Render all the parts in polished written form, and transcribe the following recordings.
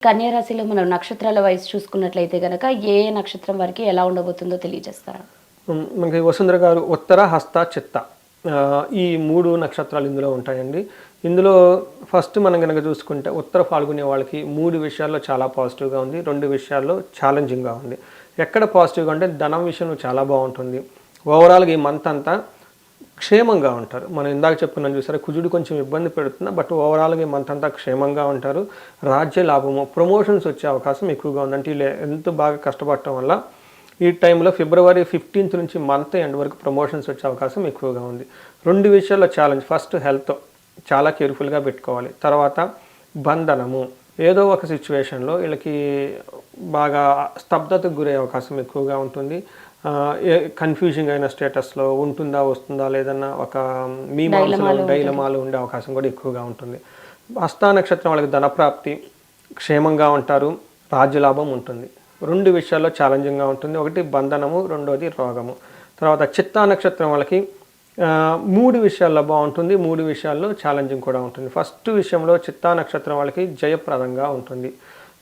కన్యా రాశిలో మనం నక్షత్రాల వయసు చూసుకున్నట్లయితే గనక ఏ ఏ నక్షత్రం వారికి ఎలా ఉండబోతుందో తెలియజేస్తారా? మనకి వసుంధర గారు ఉత్తర, హస్త, చిత్త ఈ 3 నక్షత్రాలు ఇందులో ఉంటాయండి. ఇందులో ఫస్ట్ మనం గనక చూసుకుంటే ఉత్తర ఫాల్గునే వాళ్ళకి 3 విషయాల్లో చాలా పాజిటివ్‌గా ఉంది. 2 విషయాల్లో ఛాలెంజింగ్‌గా ఉంది. ఎక్కడ పాజిటివ్‌గా అంటే ధనం విషయంలో చాలా బాగుంటుంది. ఓవరాల్‌గా ఈ మంత్ అంతా క్షేమంగా ఉంటారు. మనం ఇందాక చెప్పుకున్నాం చూసారా, కుజుడు కొంచెం ఇబ్బంది పెడుతున్నా బట్ ఓవరాల్‌గా ఈ మంత్ అంతా క్షేమంగా ఉంటారు. రాజ్య లాభము, ప్రమోషన్స్ వచ్చే అవకాశం ఎక్కువగా ఉంది. అంటే వీళ్ళు ఎంతో బాగా కష్టపడటం వల్ల ఈ టైంలో ఫిబ్రవరి 15th నుంచి మంత్ ఎండ్ వరకు ప్రమోషన్స్ వచ్చే అవకాశం ఎక్కువగా ఉంది. 2 విషయాల్లో ఛాలెంజ్. ఫస్ట్ హెల్త్ చాలా కేర్ఫుల్గా పెట్టుకోవాలి. తర్వాత బంధనము, ఏదో ఒక సిచ్యువేషన్లో వీళ్ళకి బాగా స్తబ్దతకు గురయ్యే అవకాశం ఎక్కువగా ఉంటుంది. కన్ఫ్యూజింగ్ అయిన స్టేటస్లో ఉంటుందా వస్తుందా లేదన్నా ఒక మీమాంసలో డైలమాలు ఉండే అవకాశం కూడా ఎక్కువగా ఉంటుంది. హస్తా నక్షత్రం వాళ్ళకి ధనప్రాప్తి, క్షేమంగా ఉంటారు, రాజ్యలాభం ఉంటుంది. 2 విషయాల్లో ఛాలెంజింగ్గా ఉంటుంది. ఒకటి బంధనము, రెండోది రోగము. తర్వాత చిత్తా నక్షత్రం వాళ్ళకి 3 విషయాల్లో బాగుంటుంది, 3 విషయాల్లో ఛాలెంజింగ్ కూడా ఉంటుంది. ఫస్ట్ విషయంలో చిత్తా నక్షత్రం వాళ్ళకి జయప్రదంగా ఉంటుంది.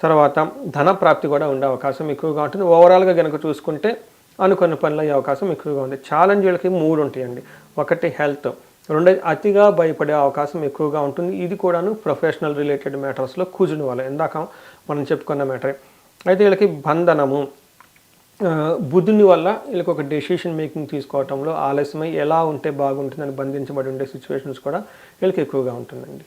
తర్వాత ధన ప్రాప్తి కూడా ఉండే అవకాశం ఎక్కువగా ఉంటుంది. ఓవరాల్గా కనుక చూసుకుంటే అనుకున్న పనులు అయ్యే అవకాశం ఎక్కువగా ఉంది. ఛాలెంజ్లకి 3 ఉంటాయండి. ఒకటి హెల్త్, రెండోది అతిగా భయపడే అవకాశం ఎక్కువగా ఉంటుంది. ఇది కూడాను ప్రొఫెషనల్ రిలేటెడ్ మ్యాటర్స్లో కుజుని వల్ల ఇందాక మనం చెప్పుకున్న మ్యాటరే. అయితే వీళ్ళకి బంధనము, బుధుని వల్ల వీళ్ళకి ఒక డెసిషన్ మేకింగ్ తీసుకోవటంలో ఆలస్యమై ఎలా ఉంటే బాగుంటుందని బంధించబడి ఉండే సిచ్యువేషన్స్ కూడా వీళ్ళకి ఎక్కువగా ఉంటుందండి.